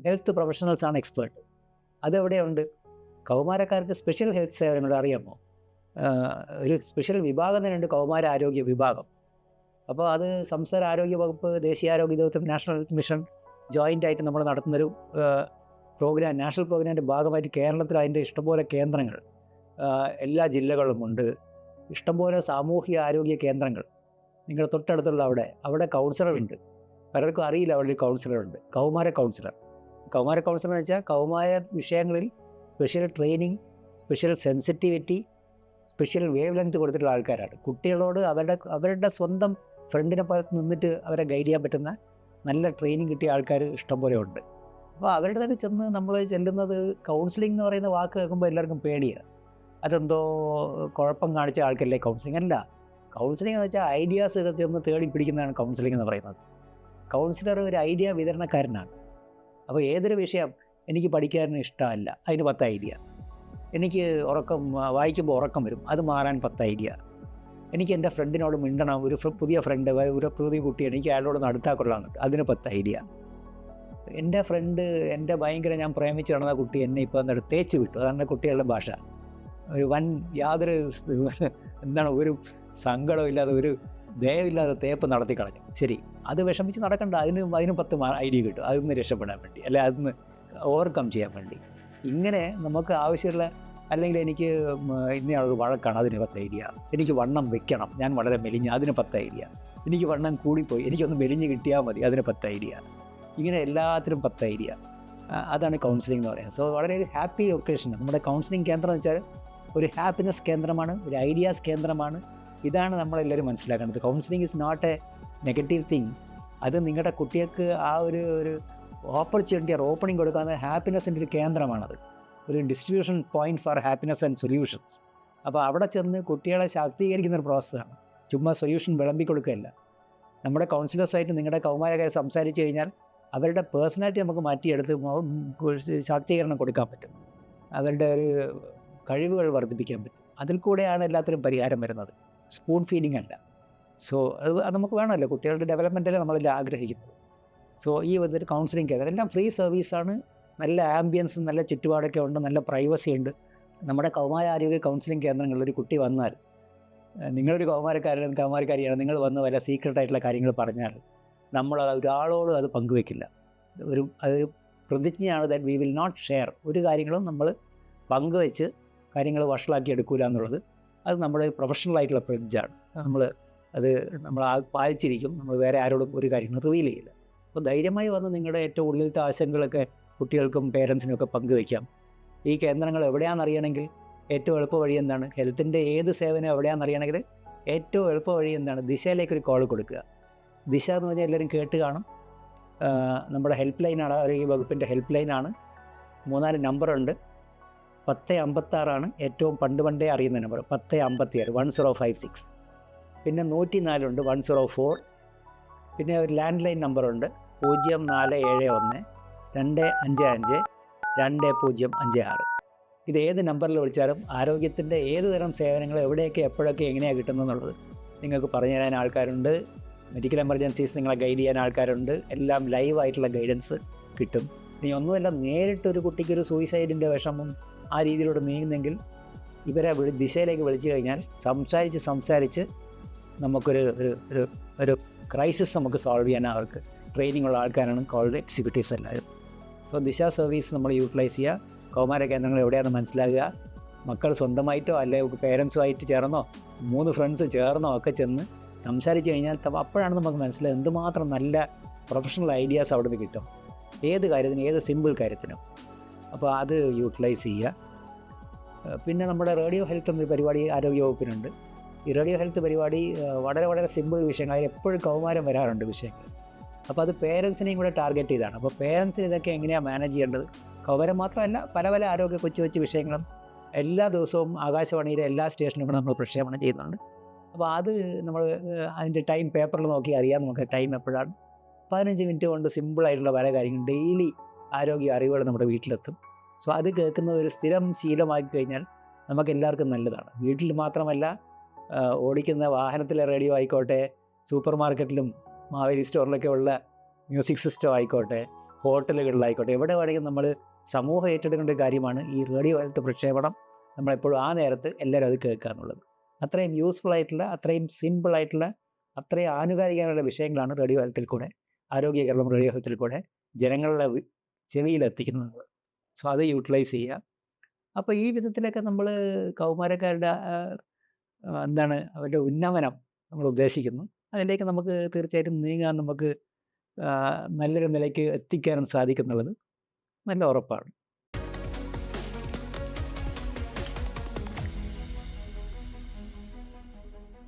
Health പ്രൊഫഷണൽസാണ് expert. അതെവിടെയുണ്ട്? കൗമാരക്കാർക്ക് സ്പെഷ്യൽ ഹെൽത്ത് സേവനങ്ങൾ അറിയാമോ? ഒരു സ്പെഷ്യൽ വിഭാഗം തന്നെയുണ്ട്, കൗമാര ആരോഗ്യ വിഭാഗം. അപ്പോൾ അത് സംസ്ഥാന ആരോഗ്യ വകുപ്പ്, ദേശീയ ആരോഗ്യ ദൗത്യം, നാഷണൽ ഹെൽത്ത് മിഷൻ ജോയിൻ്റായിട്ട് നമ്മൾ നടത്തുന്നൊരു പ്രോഗ്രാം, നാഷണൽ പ്രോഗ്രാമിൻ്റെ ഭാഗമായിട്ട് കേരളത്തിൽ അതിൻ്റെ ഇഷ്ടംപോലെ കേന്ദ്രങ്ങൾ എല്ലാ ജില്ലകളുമുണ്ട്. ഇഷ്ടംപോലെ സാമൂഹിക ആരോഗ്യ കേന്ദ്രങ്ങൾ നിങ്ങളുടെ തൊട്ടടുത്തുള്ള അവിടെ കൗൺസിലറുണ്ട്. പലർക്കും അറിയില്ല അവിടെ ഒരു കൗൺസിലറുണ്ട്, കൗമാര കൗൺസിലർ. കൗമാര കൗൺസിലർ എന്ന് വെച്ചാൽ കൗമാര വിഷയങ്ങളിൽ special training, special sensitivity, special wave length കൊടുത്തിട്ടുള്ള ആൾക്കാരാണ്. കുട്ടികളോട് അവരുടെ സ്വന്തം ഫ്രണ്ടിനെ പോലെ നിന്നിട്ട് അവരെ ഗൈഡ് ചെയ്യാൻ പറ്റുന്ന നല്ല ട്രെയിനിങ് കിട്ടിയ ആൾക്കാർ ഇഷ്ടംപോലെ ഉണ്ട്. അപ്പോൾ അവരുടെതൊക്കെ ചെന്ന് നമ്മൾ ചെല്ലുന്നത്, കൗൺസിലിംഗ് എന്ന് പറയുന്ന വാക്ക് കേൾക്കുമ്പോൾ എല്ലാവർക്കും പേടിയാണ്. അതെന്തോ കുഴപ്പം കാണിച്ച ആൾക്കല്ലേ കൗൺസിലിംഗ്. അല്ല, കൗൺസിലിംഗ് എന്ന് വെച്ചാൽ ഐഡിയാസ് ഒക്കെ ചെന്ന് തേടി പിടിക്കുന്നതാണ് കൗൺസിലിംഗ് എന്ന് പറയുന്നത്. കൗൺസിലർ ഒരു ഐഡിയ വിതരണക്കാരനാണ്. അപ്പോൾ ഏതൊരു വിഷയം, എനിക്ക് പഠിക്കാൻ ഇഷ്ടമല്ല, അതിന് 10 ഐഡിയ. എനിക്ക് വായിക്കുമ്പോൾ ഉറക്കം വരും, അത് മാറാൻ 10 ഐഡിയ. എനിക്ക് എൻ്റെ ഫ്രണ്ടിനോട് മിണ്ടണം, ഒരു പുതിയ ഫ്രണ്ട്, ഒരു പുതിയ കുട്ടിയാണ്, എനിക്ക് അയാളോട് അടുത്താൽ കൊള്ളാമെന്നുണ്ട്, അതിന് 10 ഐഡിയ. എൻ്റെ ഫ്രണ്ട്, എൻ്റെ ഭയങ്കര ഞാൻ പ്രേമിച്ച് നടന്ന കുട്ടി എന്നെ ഇപ്പോൾ എന്നിട്ട് തേച്ച് വിട്ടു, അതാണ് കുട്ടികളുടെ ഭാഷ. ഒരു യാതൊരു ഒരു സങ്കടവും ഇല്ലാതെ, ഒരു ദയവില്ലാതെ തേപ്പ് നടത്തി കളഞ്ഞു. ശരി, അത് വിഷമിച്ച് നടക്കണ്ട, അതിന് 10 ഐഡിയ കിട്ടും, അതിന്ന് രക്ഷപ്പെടാൻ വേണ്ടി, അല്ലെ അതിന്ന് ഓവർകം ചെയ്യാൻ വേണ്ടി. ഇങ്ങനെ നമുക്ക് ആവശ്യമുള്ള, അല്ലെങ്കിൽ എനിക്ക് ഇന്നയാളൊരു വഴക്കാണ്, അതിന് 10 ഐഡിയ. എനിക്ക് വണ്ണം വെക്കണം, ഞാൻ വളരെ മെലിഞ്ഞ്, അതിന് 10 ഐഡിയ. എനിക്ക് വണ്ണം കൂടിപ്പോയി, എനിക്കൊന്ന് മെലിഞ്ഞ് കിട്ടിയാൽ മതി, അതിന് 10 ഐഡിയ. ഇങ്ങനെ എല്ലാത്തിനും 10 ഐഡിയ. അതാണ് കൗൺസിലിംഗ് എന്ന് പറയുന്നത്. സോ വളരെ ഒരു ഹാപ്പി ഒക്കേഷൻ. നമ്മുടെ കൗൺസിലിംഗ് കേന്ദ്രം എന്ന് വെച്ചാൽ ഒരു ഹാപ്പിനെസ് കേന്ദ്രമാണ്, ഒരു ഐഡിയാസ് കേന്ദ്രമാണ്. ഇതാണ് നമ്മളെല്ലാവരും മനസ്സിലാക്കേണ്ടത്. Counselling is not a negative thing. അത് നിങ്ങളുടെ കുട്ടികൾക്ക് ആ ഒരു ഓപ്പർച്യൂണിറ്റി, ഓപ്പണിംഗ് കൊടുക്കാവുന്ന ഹാപ്പിനെസ്സിൻ്റെ ഒരു കേന്ദ്രമാണത്. ഒരു distribution point four happiness and solutions. അപ്പോൾ അവിടെ ചെന്ന് കുട്ടികളെ ശാക്തീകരിക്കുന്നൊരു പ്രോസസ്സാണ്, ചുമ്മാ സൊല്യൂഷൻ വിളമ്പിക്കൊടുക്കുകയല്ല. നമ്മുടെ കൗൺസിലേഴ്സായിട്ട് നിങ്ങളുടെ കൗമാരക്കാരെ സംസാരിച്ച് കഴിഞ്ഞാൽ അവരുടെ പേഴ്സണാലിറ്റി നമുക്ക് മാറ്റിയെടുത്ത് ശാക്തീകരണം കൊടുക്കാൻ പറ്റും, അവരുടെ ഒരു കഴിവുകൾ വർദ്ധിപ്പിക്കാൻ പറ്റും. അതിൽ കൂടെയാണ് എല്ലാത്തിനും പരിഹാരം വരുന്നത്, സ്പൂൺ ഫീഡിങ് അല്ല. സോ അത് നമുക്ക് വേണമല്ലോ, കുട്ടികളുടെ ഡെവലപ്മെൻറ്റല്ലേ നമ്മളെല്ലാം ആഗ്രഹിക്കുന്നത്. സോ ഈ ഒരു കൗൺസിലിംഗ് കേന്ദ്രം എല്ലാം ഫ്രീ സർവീസാണ്. നല്ല ആംബിയൻസും നല്ല ചുറ്റുപാടൊക്കെ ഉണ്ട്, നല്ല പ്രൈവസി ഉണ്ട്. നമ്മുടെ കൗമാര ആരോഗ്യ കൗൺസിലിംഗ് കേന്ദ്രങ്ങളിൽ ഒരു കുട്ടി വന്നാൽ, നിങ്ങളൊരു കൗമാരക്കാരിയാണ്, നിങ്ങൾ വന്ന് വല്ല സീക്രട്ടായിട്ടുള്ള കാര്യങ്ങൾ പറഞ്ഞാൽ നമ്മളത് ഒരാളോടും അത് പങ്കുവെക്കില്ല. അതൊരു പ്രതിജ്ഞയാണ്, that we will not share. ഒരു കാര്യങ്ങളും നമ്മൾ പങ്കുവെച്ച് കാര്യങ്ങൾ വഷളാക്കി എടുക്കില്ല എന്നുള്ളത്. അത് നമ്മുടെ പ്രൊഫഷണലായിട്ടുള്ള പ്രതിജ്ഞയാണ്. നമ്മൾ പാലിച്ചിരിക്കും. നമ്മൾ വേറെ ആരോടും ഒരു കാര്യങ്ങൾ റിവീൽ ചെയ്യില്ല. അപ്പോൾ ധൈര്യമായി വന്ന് നിങ്ങളുടെ ഏറ്റവും ഉള്ളിലത്തെ ആശങ്കകളൊക്കെ കുട്ടികൾക്കും പേരൻസിനും ഒക്കെ പങ്കുവയ്ക്കാം. ഈ കേന്ദ്രങ്ങൾ എവിടെയാണെന്നറിയണമെങ്കിൽ ഏറ്റവും എളുപ്പ വഴി എന്താണ്? ഹെൽത്തിൻ്റെ ഏത് സേവനം എവിടെയാണെന്നറിയണമെങ്കിൽ ഏറ്റവും എളുപ്പ വഴി എന്താണ്? ദിശയിലേക്കൊരു കോൾ കൊടുക്കുക. ദിശ എന്ന് പറഞ്ഞാൽ എല്ലാവരും കേട്ട് കാണും. നമ്മുടെ ഹെൽപ്പ് ലൈനാണ്, ആരോഗ്യ വകുപ്പിൻ്റെ ഹെൽപ്പ് ലൈനാണ്. 3-4 നമ്പറുണ്ട്. 1056 ഏറ്റവും പണ്ടേ അറിയുന്ന നമ്പർ, 1056 1056. പിന്നെ 104 104. പിന്നെ ഒരു ലാൻഡ് ലൈൻ നമ്പറുണ്ട്, 0471 255 2056. ഇത് ഏത് നമ്പറിൽ വിളിച്ചാലും ആരോഗ്യത്തിൻ്റെ ഏത് തരം സേവനങ്ങൾ എവിടെയൊക്കെ എപ്പോഴൊക്കെ എങ്ങനെയാണ് കിട്ടുന്നതെന്നുള്ളത് നിങ്ങൾക്ക് പറഞ്ഞു തരാൻ ആൾക്കാരുണ്ട്. മെഡിക്കൽ എമർജൻസീസ് നിങ്ങളെ ഗൈഡ് ചെയ്യാൻ ആൾക്കാരുണ്ട്. എല്ലാം ലൈവായിട്ടുള്ള ഗൈഡൻസ് കിട്ടും. ഇനി ഒന്നുമല്ല, നേരിട്ടൊരു കുട്ടിക്കൊരു സൂയിസൈഡിൻ്റെ വിഷമം ആ രീതിയിലൂടെ നീങ്ങുന്നെങ്കിൽ ഇവരെ ദിശയിലേക്ക് വിളിച്ചു കഴിഞ്ഞാൽ സംസാരിച്ച് നമുക്കൊരു ഒരു ക്രൈസിസ് നമുക്ക് സോൾവ് ചെയ്യാൻ അവർക്ക് ട്രെയിനിങ് ഉള്ള ആൾക്കാരാണ് കോൾഡ് എക്സിക്യൂട്ടീവ്സ് എല്ലാവരും. സോ ദിശ സർവീസ് നമ്മൾ യൂട്ടിലൈസ് ചെയ്യുക. കൗമാര കേന്ദ്രങ്ങൾ എവിടെയാണെന്ന് മനസ്സിലാക്കുക. മക്കൾ സ്വന്തമായിട്ടോ അല്ലെങ്കിൽ പേരൻസുമായിട്ട് ചേർന്നോ 3 ഫ്രണ്ട്സ് ചേർന്നോ ഒക്കെ ചെന്ന് സംസാരിച്ച് കഴിഞ്ഞാൽ അപ്പോഴാണ് നമുക്ക് മനസ്സിലായത് എന്തുമാത്രം നല്ല പ്രൊഫഷണൽ ഐഡിയാസ് അവിടെ നിന്ന് കിട്ടും, ഏത് കാര്യത്തിനും, ഏത് സിമ്പിൾ കാര്യത്തിനും. അപ്പോൾ അത് യൂട്ടിലൈസ് ചെയ്യുക. പിന്നെ നമ്മുടെ റേഡിയോ ഹെൽത്ത് എന്നൊരു പരിപാടി ആരോഗ്യവകുപ്പിനുണ്ട്. ഈ റേഡിയോ ഹെൽത്ത് പരിപാടി വളരെ വളരെ സിമ്പിൾ വിഷയങ്ങൾ, അതിൽ എപ്പോഴും കൗമാരം വരാറുണ്ട് വിഷയങ്ങൾ. അപ്പോൾ അത് പേരൻസിനെയും കൂടെ ടാർഗറ്റ് ചെയ്താണ്. അപ്പോൾ പേരൻസിന് ഇതൊക്കെ എങ്ങനെയാണ് മാനേജ് ചെയ്യേണ്ടത്? കൗമാരം മാത്രമല്ല, പല ആരോഗ്യ കൊച്ചു വിഷയങ്ങളും എല്ലാ ദിവസവും ആകാശവാണിയിലെ എല്ലാ സ്റ്റേഷനുകളും നമ്മൾ പ്രക്ഷേപണം ചെയ്യുന്നുണ്ട്. അപ്പോൾ അത് നമ്മൾ അതിൻ്റെ ടൈം പേപ്പറിൽ നോക്കി അറിയാം നമുക്ക് ടൈം എപ്പോഴാണ്. 15 മിനിറ്റ് കൊണ്ട് സിമ്പിളായിട്ടുള്ള പല കാര്യങ്ങളും ഡെയിലി ആരോഗ്യ അറിവുകൾ നമ്മുടെ വീട്ടിലെത്തും. സോ അത് കേൾക്കുന്ന ഒരു സ്ഥിരം ശീലമാക്കി കഴിഞ്ഞാൽ നമുക്ക് എല്ലാവർക്കും നല്ലതാണ്. വീട്ടിൽ മാത്രമല്ല, ഓടിക്കുന്ന വാഹനത്തിലെ റേഡിയോ ആയിക്കോട്ടെ, സൂപ്പർ മാർക്കറ്റിലും മാവേലി സ്റ്റോറിലൊക്കെ ഉള്ള മ്യൂസിക് സിസ്റ്റം ആയിക്കോട്ടെ, ഹോട്ടലുകളിലായിക്കോട്ടെ, എവിടെ വേണമെങ്കിലും നമ്മൾ സമൂഹം ഏറ്റെടുക്കേണ്ട ഒരു കാര്യമാണ് ഈ റേഡിയോ ഹെൽത്ത് പ്രക്ഷേപണം. നമ്മളെപ്പോഴും ആ നേരത്ത് എല്ലാവരും അത് കേൾക്കുക എന്നുള്ളത്. അത്രയും യൂസ്ഫുൾ ആയിട്ടുള്ള, അത്രയും സിമ്പിൾ ആയിട്ടുള്ള, അത്രയും ആനുകാലികമായ വിഷയങ്ങളാണ് റേഡിയോ ഹെൽത്തിൽ കൂടെ, ആരോഗ്യ കേരളം റേഡിയോ ഹെൽത്തിൽ കൂടെ ജനങ്ങളുടെ ചെവിയിലെത്തിക്കുന്നത്. സോ അത് യൂട്ടിലൈസ് ചെയ്യുക. അപ്പോൾ ഈ വിധത്തിലൊക്കെ നമ്മൾ കൗമാരക്കാരുടെ എന്താണ് അവരുടെ ഉന്നമനം നമ്മൾ ഉദ്ദേശിക്കുന്നു. അതിലേക്ക് നമുക്ക് തീർച്ചയായിട്ടും നീങ്ങാൻ, നമുക്ക് നല്ലൊരു നിലയ്ക്ക് എത്തിക്കാനും സാധിക്കുന്നുള്ളത് നല്ല ഉറപ്പാണ്.